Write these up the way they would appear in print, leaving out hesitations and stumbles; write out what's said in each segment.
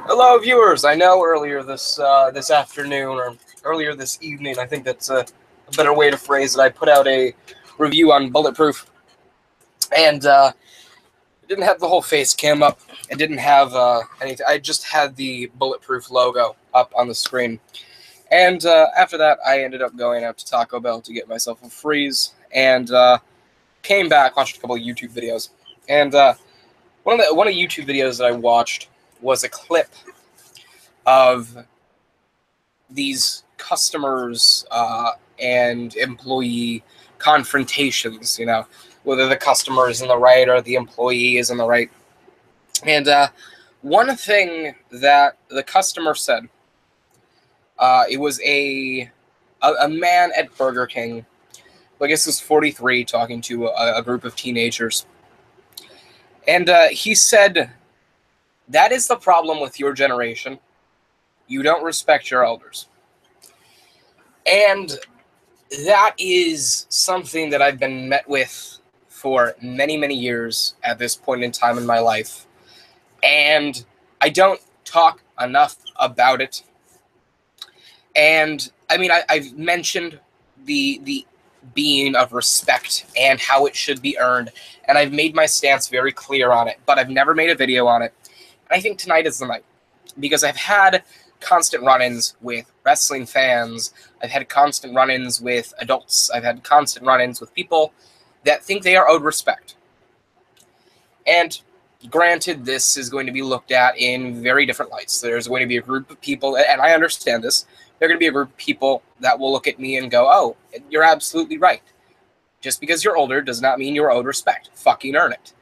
Hello, viewers. I know earlier this afternoon or earlier this evening, I think that's a better way to phrase it. I put out a review on Bulletproof, and it didn't have the whole face cam up. It didn't have anything. I just had the Bulletproof logo up on the screen. And after that, I ended up going out to Taco Bell to get myself a freeze, and came back, watched a couple of YouTube videos, and one of the YouTube videos that I watched was a clip of these customers and employee confrontations, whether the customer is in the right or the employee is in the right. And one thing that the customer said, it was a man at Burger King, I guess was 43, talking to a group of teenagers. And he said, "That is the problem with your generation. You don't respect your elders." And that is something that I've been met with for many, many years at this point in time in my life. And I don't talk enough about it. And I mean, I've mentioned the being of respect and how it should be earned. And I've made my stance very clear on it, but I've never made a video on it. And I think tonight is the night, because I've had constant run-ins with wrestling fans. I've had constant run-ins with adults. I've had constant run-ins with people that think they are owed respect. And granted, this is going to be looked at in very different lights. There's going to be a group of people, and I understand this, there are going to be a group of people that will look at me and go, "Oh, you're absolutely right. Just because you're older does not mean you're owed respect. Fucking earn it."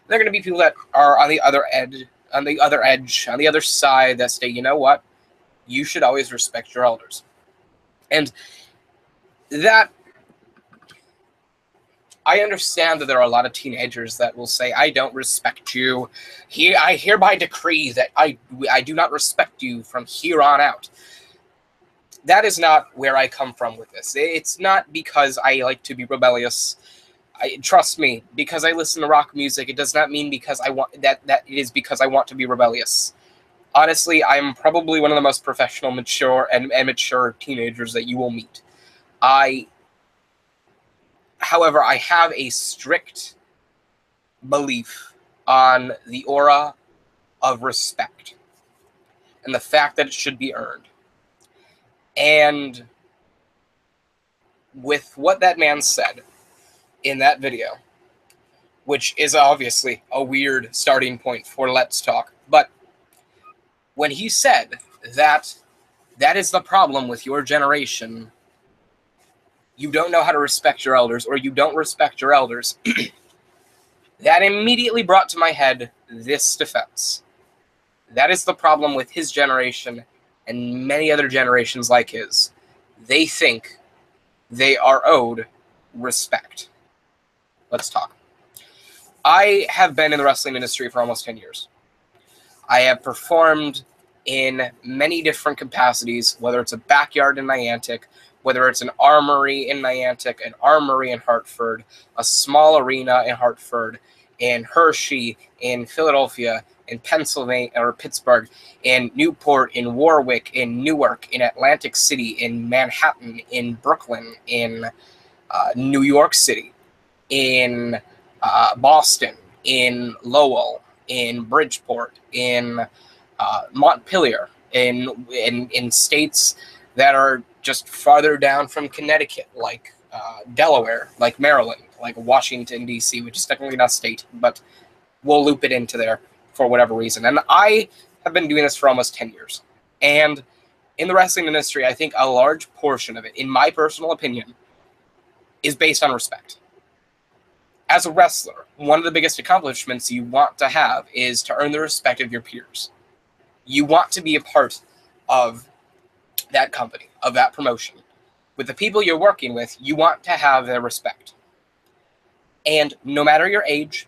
There are going to be people that are on the other edge, on the other side, that say, "You know what? You should always respect your elders." And that, I understand that there are a lot of teenagers that will say, "I don't respect you. I hereby decree that I do not respect you from here on out." That is not where I come from with this. It's not because I like to be rebellious. Trust me, because I listen to rock music, it does not mean because I want that it is because I want to be rebellious. Honestly, I'm probably one of the most professional, mature, and mature teenagers that you will meet. However, I have a strict belief on the aura of respect and the fact that it should be earned. And with what that man said in that video, which is obviously a weird starting point for Let's Talk, but when he said that is the problem with your generation, you don't know how to respect your elders, or you don't respect your elders, that immediately brought to my head this defense. That is the problem with his generation and many other generations like his. They think they are owed respect. Let's talk. I have been in the wrestling industry for almost 10 years. I have performed in many different capacities, whether it's a backyard in Niantic, whether it's an armory in Niantic, an armory in Hartford, a small arena in Hartford, in Hershey, in Philadelphia, in Pennsylvania or Pittsburgh, in Newport, in Warwick, in Newark, in Atlantic City, in Manhattan, in Brooklyn, in New York City, in Boston, in Lowell, in Bridgeport, in Montpelier, in states that are just farther down from Connecticut, like Delaware, like Maryland, like Washington, D.C., which is technically not a state, but we'll loop it into there for whatever reason. And I have been doing this for almost 10 years. And in the wrestling industry, I think a large portion of it, in my personal opinion, is based on respect. As a wrestler, one of the biggest accomplishments you want to have is to earn the respect of your peers. You want to be a part of that company, of that promotion. With the people you're working with, you want to have their respect. And no matter your age,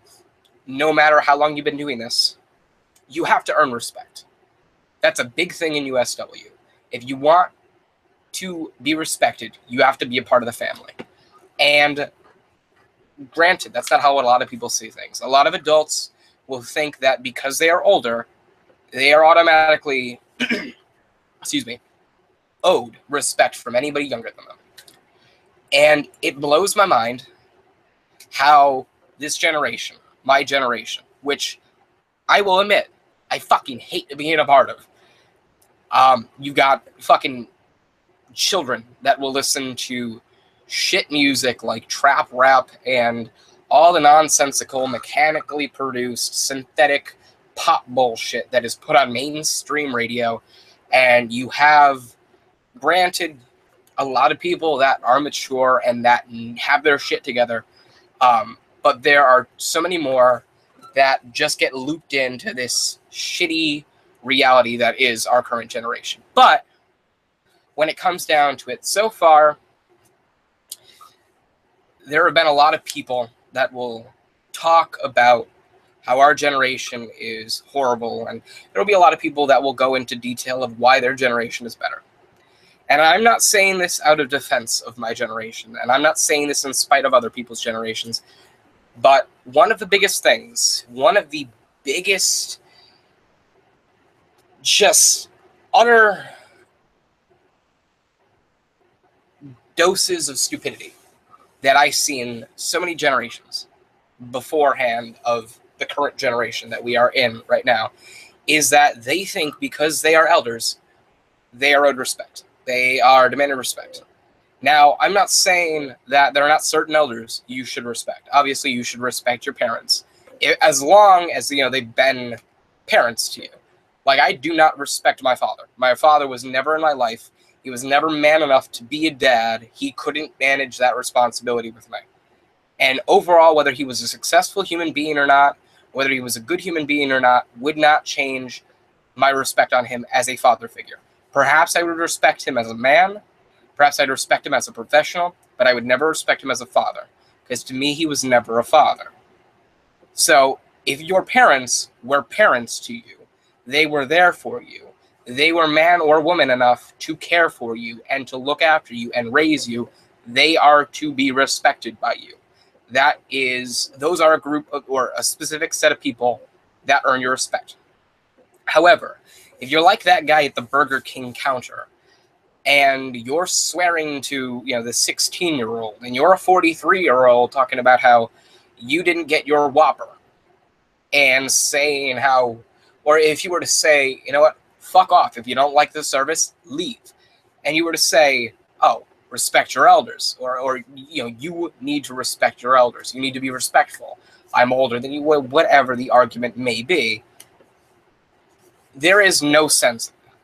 no matter how long you've been doing this, you have to earn respect. That's a big thing in USW. If you want to be respected, you have to be a part of the family. And granted, that's not how a lot of people see things. A lot of adults will think that because they are older, they are automatically, excuse me, owed respect from anybody younger than them. And it blows my mind how this generation, my generation, which I will admit, I fucking hate being a part of. You got fucking children that will listen to shit music like trap rap and all the nonsensical, mechanically produced, synthetic pop bullshit that is put on mainstream radio. And you have, granted, a lot of people that are mature and that have their shit together. But there are so many more that just get looped into this shitty reality that is our current generation. But when it comes down to it, so far, there have been a lot of people that will talk about how our generation is horrible, and there will be a lot of people that will go into detail of why their generation is better. And I'm not saying this out of defense of my generation, and I'm not saying this in spite of other people's generations, but one of the biggest things, one of the biggest just utter doses of stupidity that I see in so many generations beforehand of the current generation that we are in right now is that they think because they are elders, they are owed respect. They are demanded respect. Now, I'm not saying that there are not certain elders you should respect. Obviously, you should respect your parents, as long as, you know, they've been parents to you. Like, I do not respect my father. My father was never in my life. He was never man enough to be a dad. He couldn't manage that responsibility with me. And overall, whether he was a successful human being or not, whether he was a good human being or not, would not change my respect on him as a father figure. Perhaps I would respect him as a man. Perhaps I'd respect him as a professional, but I would never respect him as a father, because to me, he was never a father. So if your parents were parents to you, they were there for you, they were man or woman enough to care for you and to look after you and raise you, they are to be respected by you. Those are a group of, or a specific set of people that earn your respect. However, if you're like that guy at the Burger King counter and you're swearing to, you know, the 16-year-old and you're a 43-year-old talking about how you didn't get your Whopper and saying how, or if you were to say, you know what, fuck off. If you don't like the service, leave. And you were to say, oh, respect your elders, or you know, you need to respect your elders. You need to be respectful. I'm older than you, whatever the argument may be. There is no sense in that.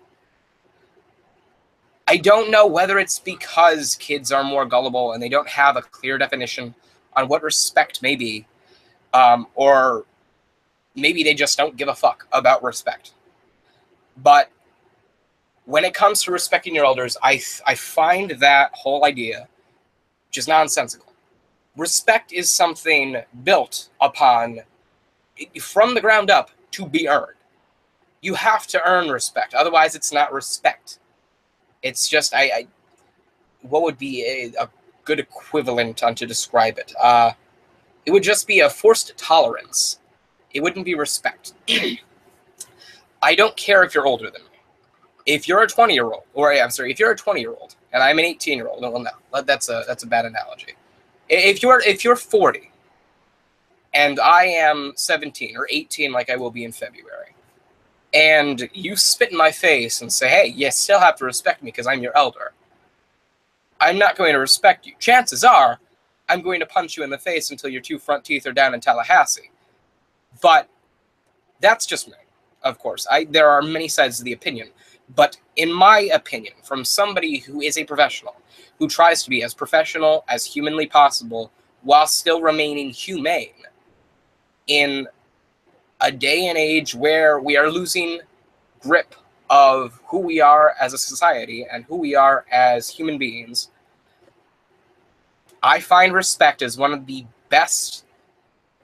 I don't know whether it's because kids are more gullible and they don't have a clear definition on what respect may be, or maybe they just don't give a fuck about respect. But when it comes to respecting your elders, I find that whole idea just nonsensical. Respect is something built upon, from the ground up, to be earned. You have to earn respect. Otherwise, it's not respect. It's just, what would be a good equivalent to describe it? It would just be a forced tolerance. It wouldn't be respect. I don't care if you're older than me. If you're a 20-year-old, or I'm sorry, if you're a 20-year-old and I'm an 18-year-old, well, no, that's a bad analogy. If you're 40 and I am 17 or 18, like I will be in February, and you spit in my face and say, hey, you still have to respect me because I'm your elder, I'm not going to respect you. Chances are I'm going to punch you in the face until your two front teeth are down in Tallahassee. But that's just me, of course. There are many sides of the opinion. But in my opinion, from somebody who is a professional, who tries to be as professional as humanly possible while still remaining humane in a day and age where we are losing grip of who we are as a society and who we are as human beings, I find respect as one of the best,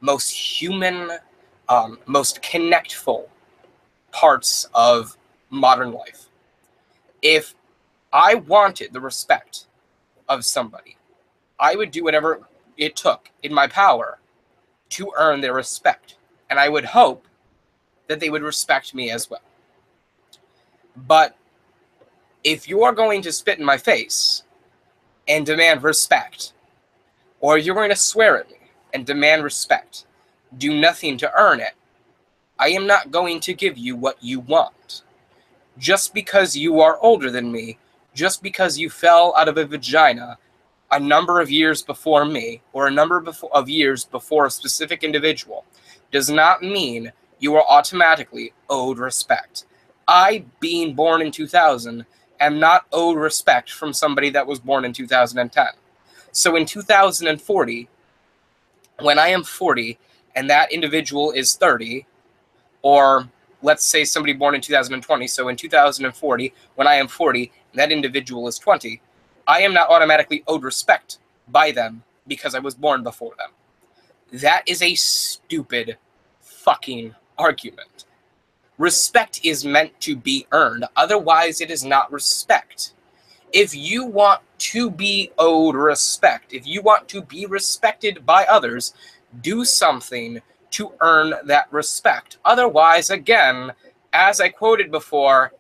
most human, most connectful parts of modern life. If I wanted the respect of somebody, I would do whatever it took in my power to earn their respect. And I would hope that they would respect me as well. But if you are going to spit in my face and demand respect, or you're going to swear at me and demand respect, do nothing to earn it, I am not going to give you what you want. Just because you are older than me, just because you fell out of a vagina a number of years before me, or a number of years before a specific individual, does not mean you are automatically owed respect. I, being born in 2000, am not owed respect from somebody that was born in 2010. So in 2040, when I am 40 and that individual is 30, or let's say somebody born in 2020, so in 2040, when I am 40 and that individual is 20, I am not automatically owed respect by them because I was born before them. That is a stupid fucking argument. Respect is meant to be earned. Otherwise, it is not respect. If you want to be owed respect, if you want to be respected by others, do something to earn that respect. Otherwise, again, as I quoted before,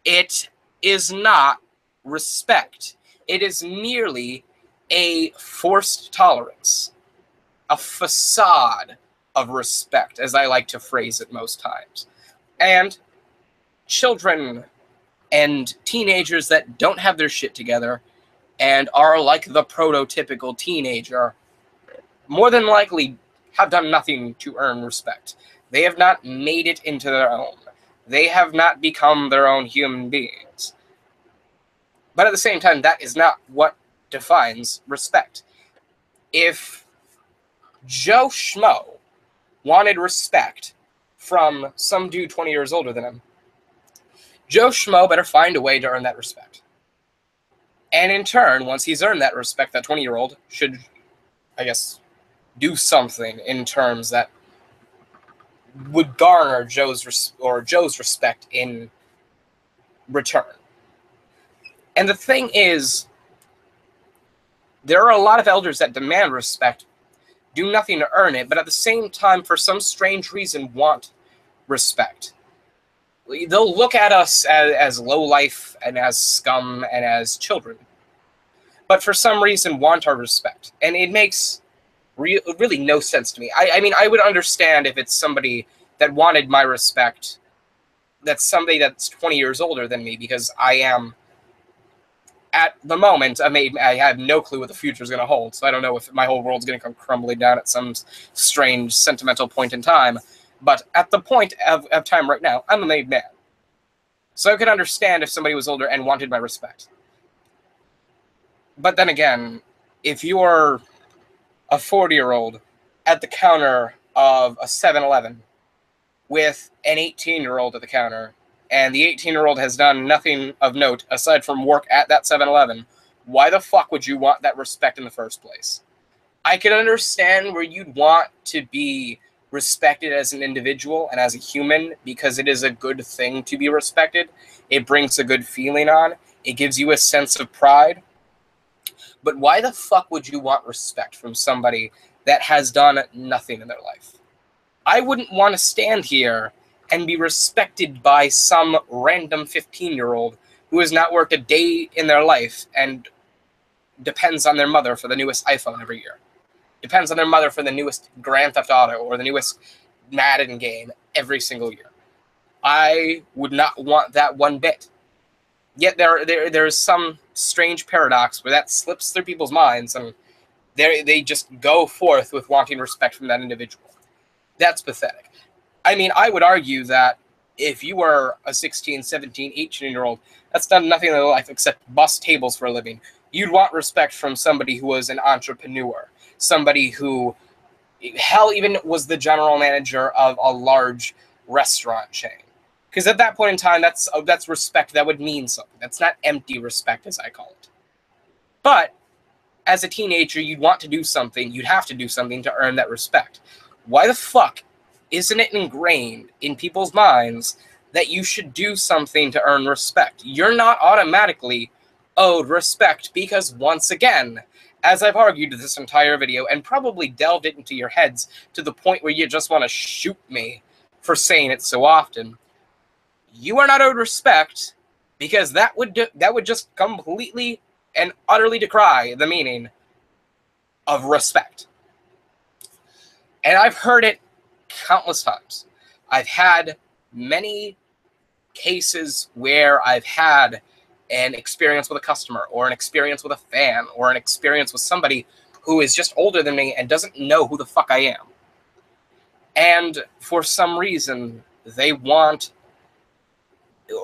it is not respect. It is merely a forced tolerance, a facade of respect, as I like to phrase it most times. And children and teenagers that don't have their shit together and are like the prototypical teenager, more than likely have done nothing to earn respect. They have not made it into their own. They have not become their own human beings. But at the same time, that is not what defines respect. If Joe Schmo wanted respect from some dude 20 years older than him, Joe Schmo better find a way to earn that respect. And in turn, once he's earned that respect, that 20-year-old should, I guess, do something in terms that would garner Joe's respect in return. And the thing is, there are a lot of elders that demand respect, do nothing to earn it, but at the same time, for some strange reason, want respect. They'll look at us as lowlife and as scum and as children, but for some reason want our respect. And it makes really no sense to me. I mean, I would understand if it's somebody that wanted my respect, that's somebody that's 20 years older than me, because I am, at the moment, I have no clue what the future is going to hold, so I don't know if my whole world's going to come crumbling down at some strange, sentimental point in time. But at the point of time right now, I'm a made man. So I could understand if somebody was older and wanted my respect. But then again, if you're a 40-year-old at the counter of a 7-Eleven with an 18-year-old at the counter, and the 18-year-old has done nothing of note aside from work at that 7-Eleven, why the fuck would you want that respect in the first place? I could understand where you'd want to be respected as an individual and as a human, because it is a good thing to be respected. It brings a good feeling on. It gives you a sense of pride. But why the fuck would you want respect from somebody that has done nothing in their life? I wouldn't want to stand here and be respected by some random 15-year-old who has not worked a day in their life and depends on their mother for the newest iPhone every year. Depends on their mother for the newest Grand Theft Auto or the newest Madden game every single year. I would not want that one bit. Yet there's some strange paradox where that slips through people's minds, and they just go forth with wanting respect from that individual. That's pathetic. I mean, I would argue that if you were a 16, 17, 18-year-old that's done nothing in their life except bust tables for a living, you'd want respect from somebody who was an entrepreneur, somebody who, hell, even was the general manager of a large restaurant chain. Because at that point in time, that's respect that would mean something. That's not empty respect, as I call it. But as a teenager, you'd want to do something. You'd have to do something to earn that respect. Why the fuck isn't it ingrained in people's minds that you should do something to earn respect? You're not automatically owed respect because, once again, as I've argued this entire video and probably delved it into your heads to the point where you just want to shoot me for saying it so often, you are not owed respect because that would just completely and utterly decry the meaning of respect. And I've heard it countless times. I've had many cases where I've had an experience with a customer, or an experience with a fan, or an experience with somebody who is just older than me and doesn't know who the fuck I am. And for some reason, they want,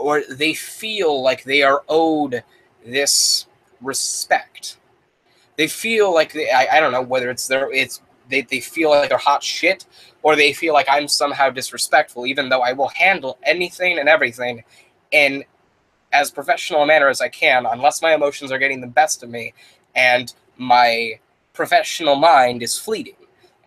or they feel like they are owed this respect. They feel like I don't know whether they feel like they're hot shit, or they feel like I'm somehow disrespectful, even though I will handle anything and everything in as professional a manner as I can, unless my emotions are getting the best of me and my professional mind is fleeting.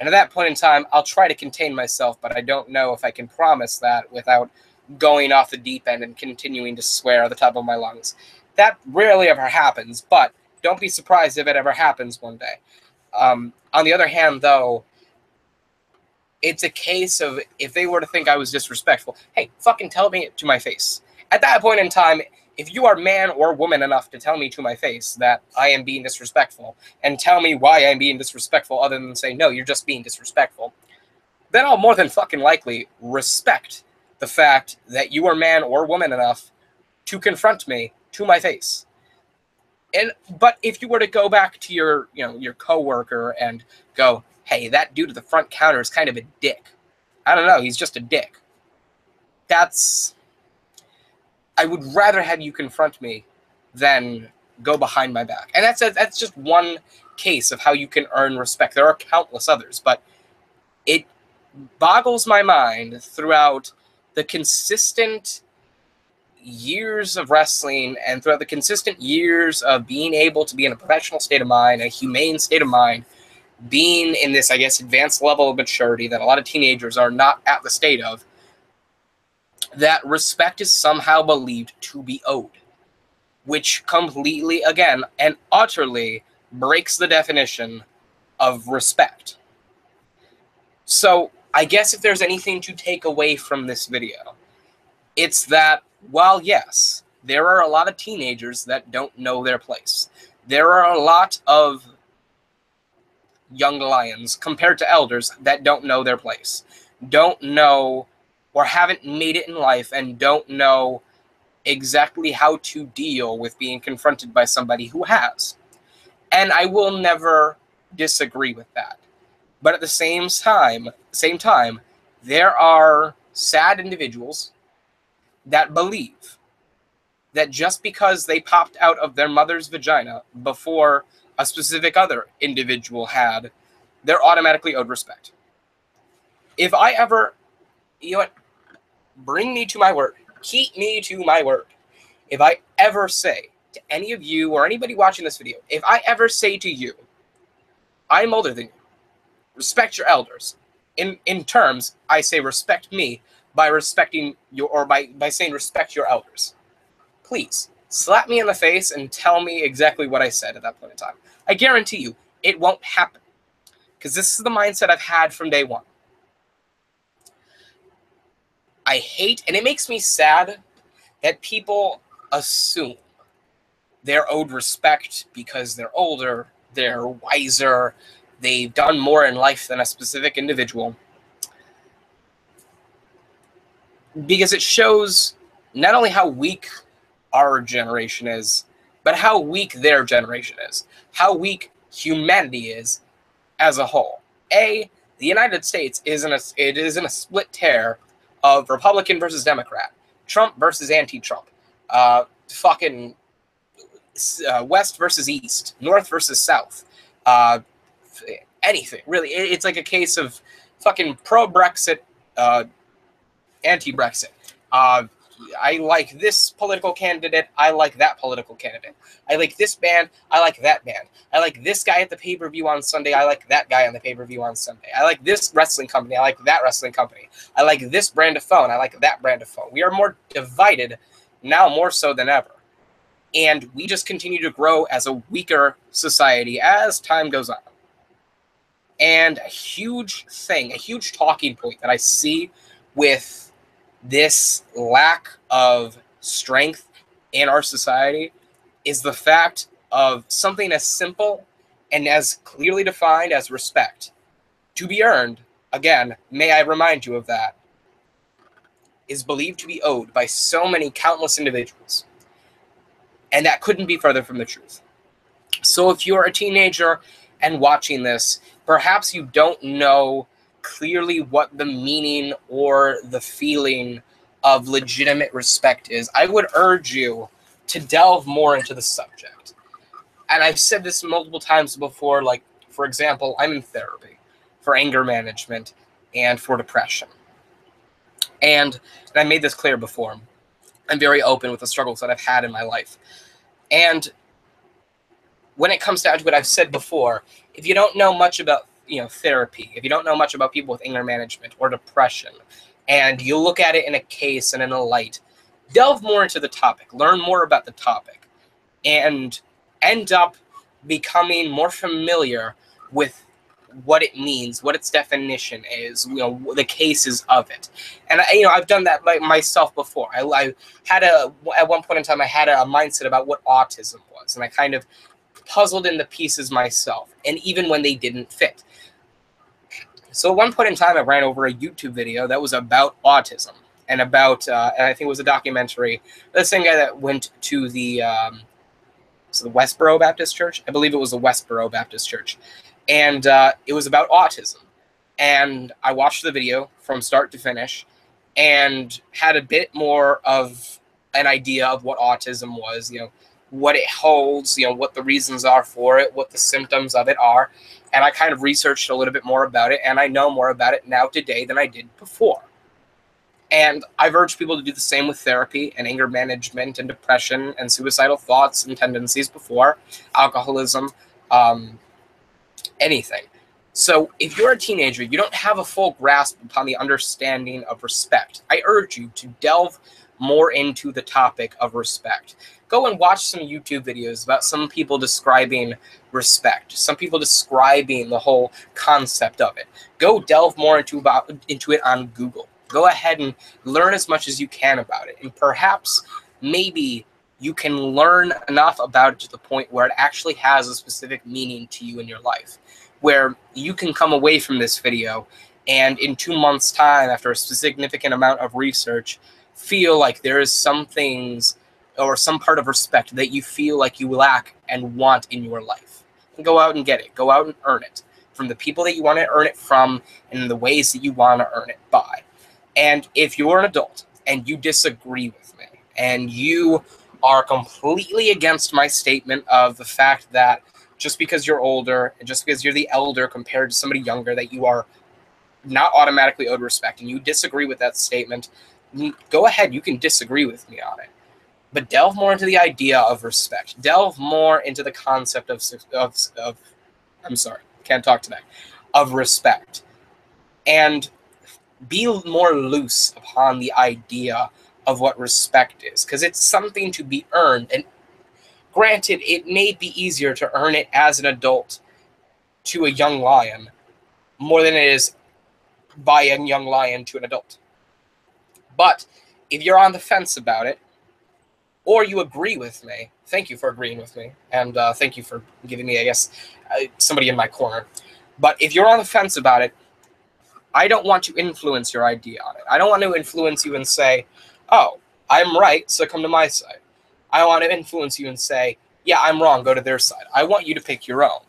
And at that point in time, I'll try to contain myself, but I don't know if I can promise that without going off the deep end and continuing to swear at the top of my lungs. That rarely ever happens, but don't be surprised if it ever happens one day. On the other hand, though, it's a case of, if they were to think I was disrespectful, hey, fucking tell me it to my face. At that point in time, if you are man or woman enough to tell me to my face that I am being disrespectful, and tell me why I'm being disrespectful other than say, no, you're just being disrespectful, then I'll more than fucking likely respect the fact that you are man or woman enough to confront me to my face. But if you were to go back to your coworker and go, hey, that dude at the front counter is kind of a dick. I don't know, he's just a dick. I would rather have you confront me than go behind my back. And that's just one case of how you can earn respect. There are countless others, but it boggles my mind throughout the consistent years of wrestling and throughout the consistent years of being able to be in a professional state of mind, a humane state of mind, being in this, I guess, advanced level of maturity that a lot of teenagers are not at the state of, that respect is somehow believed to be owed, which completely, again, and utterly breaks the definition of respect. So I guess if there's anything to take away from this video, it's that, while yes, there are a lot of teenagers that don't know their place, there are a lot of young lions compared to elders that don't know their place, don't know or haven't made it in life, and don't know exactly how to deal with being confronted by somebody who has. And I will never disagree with that. But at the same time, there are sad individuals that believe that just because they popped out of their mother's vagina before a specific other individual had, they're automatically owed respect. If I ever, you know what, bring me to my word, keep me to my word. If I ever say to any of you or anybody watching this video, if I ever say to you, I'm older than you, respect your elders. In terms, I say respect me by respecting your, or by saying respect your elders. Please slap me in the face and tell me exactly what I said at that point in time. I guarantee you it won't happen, because this is the mindset I've had from day one. I hate, and it makes me sad, that people assume they're owed respect because they're older, they're wiser, they've done more in life than a specific individual. Because it shows not only how weak our generation is, but how weak their generation is, how weak humanity is as a whole. The United States is in a split tear of Republican versus Democrat, Trump versus anti-Trump, West versus East, North versus South, anything really. It's like a case of fucking pro-Brexit, anti-Brexit. I like this political candidate. I like that political candidate. I like this band. I like that band. I like this guy at the pay-per-view on Sunday. I like that guy on the pay-per-view on Sunday. I like this wrestling company. I like that wrestling company. I like this brand of phone. I like that brand of phone. We are more divided now, more so than ever. And we just continue to grow as a weaker society as time goes on. And a huge thing, a huge talking point that I see with this lack of strength in our society is the fact of something as simple and as clearly defined as respect to be earned, again, may I remind you of that, is believed to be owed by so many countless individuals. And that couldn't be further from the truth. So if you're a teenager and watching this, perhaps you don't know clearly what the meaning or the feeling of legitimate respect is, I would urge you to delve more into the subject. And I've said this multiple times before, like, for example, I'm in therapy for anger management and for depression. And I made this clear before. I'm very open with the struggles that I've had in my life. And when it comes down to it, I've said before, if you don't know much about, therapy, if you don't know much about people with anger management or depression, and you look at it in a case and in a light, delve more into the topic, learn more about the topic, and end up becoming more familiar with what it means, what its definition is, the cases of it. And I've done that myself before. I had at one point in time, I had a mindset about what autism was, and I kind of puzzled in the pieces myself, and even when they didn't fit. So at one point in time, I ran over a YouTube video that was about autism and about, and I think it was a documentary. The same guy that went to the Westboro Baptist Church. I believe it was the Westboro Baptist Church. And it was about autism. And I watched the video from start to finish and had a bit more of an idea of what autism was, what it holds, what the reasons are for it, what the symptoms of it are. And I kind of researched a little bit more about it, and I know more about it now today than I did before. And I've urged people to do the same with therapy and anger management and depression and suicidal thoughts and tendencies before, alcoholism, anything. So if you're a teenager, you don't have a full grasp upon the understanding of respect, I urge you to delve more into the topic of respect. Go and watch some YouTube videos about some people describing respect, some people describing the whole concept of it. Go delve more into it on Google. Go ahead and learn as much as you can about it. And perhaps, maybe, you can learn enough about it to the point where it actually has a specific meaning to you in your life, where you can come away from this video and in 2 months' time, after a significant amount of research, feel like there is some things or some part of respect that you feel like you lack and want in your life. And go out and get it. Go out and earn it from the people that you want to earn it from and in the ways that you want to earn it by. And if you're an adult and you disagree with me and you are completely against my statement of the fact that just because you're older and just because you're the elder compared to somebody younger, that you are not automatically owed respect, and you disagree with that statement, go ahead, you can disagree with me on it. But delve more into the idea of respect. Delve more into the concept of I'm sorry, can't talk today, of respect. And be more loose upon the idea of what respect is, because it's something to be earned. And granted, it may be easier to earn it as an adult to a young lion more than it is by a young lion to an adult. But if you're on the fence about it, or you agree with me, thank you for agreeing with me, and thank you for giving me, I guess, somebody in my corner. But if you're on the fence about it, I don't want to influence your idea on it. I don't want to influence you and say, oh, I'm right, so come to my side. I want to influence you and say, yeah, I'm wrong, go to their side. I want you to pick your own.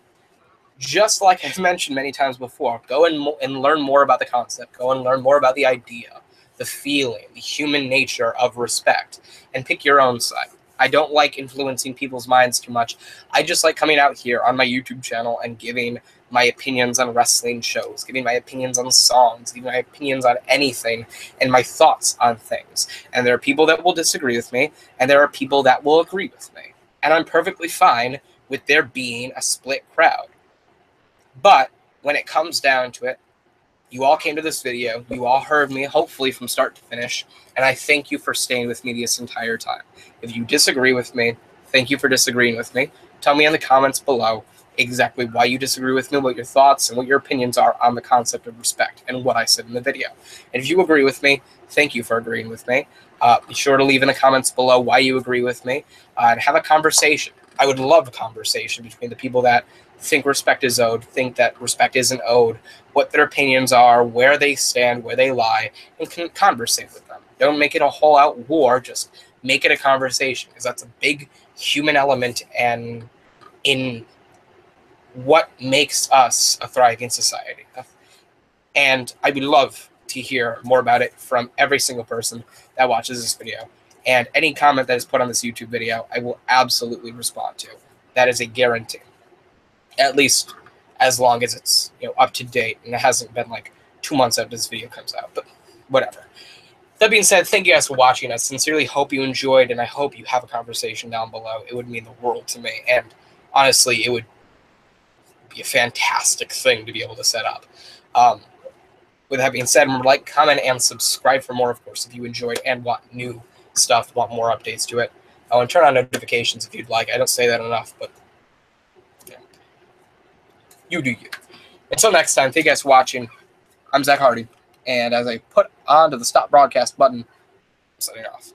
Just like I've mentioned many times before, go and learn more about the concept. Go and learn more about the idea, the feeling, the human nature of respect, and pick your own side. I don't like influencing people's minds too much. I just like coming out here on my YouTube channel and giving my opinions on wrestling shows, giving my opinions on songs, giving my opinions on anything, and my thoughts on things. And there are people that will disagree with me, and there are people that will agree with me. And I'm perfectly fine with there being a split crowd. But when it comes down to it, you all came to this video, you all heard me, hopefully from start to finish, and I thank you for staying with me this entire time. If you disagree with me, thank you for disagreeing with me. Tell me in the comments below. exactly why you disagree with me, what your thoughts and what your opinions are on the concept of respect and what I said in the video. And if you agree with me, thank you for agreeing with me. Be sure to leave in the comments below why you agree with me, and have a conversation. I would love a conversation between the people that think respect is owed, think that respect isn't owed, what their opinions are, where they stand, where they lie, and can conversate with them. Don't make it a whole out war, just make it a conversation, because that's a big human element and in what makes us a thriving society. And I would love to hear more about it from every single person that watches this video. And any comment that is put on this YouTube video, I will absolutely respond to. That is a guarantee. At least as long as it's up to date and it hasn't been like 2 months after this video comes out. But whatever. That being said, thank you guys for watching. I sincerely hope you enjoyed, and I hope you have a conversation down below. It would mean the world to me. And honestly, it would be a fantastic thing to be able to set up. With that being said, remember to like, comment, and subscribe for more, of course, if you enjoyed and want new stuff, want more updates to it. Oh, and turn on notifications if you'd like. I don't say that enough, but yeah. You do you. Until next time, thank you guys for watching. I'm Zack Hardy, and as I put onto the stop broadcast button, I'm signing off.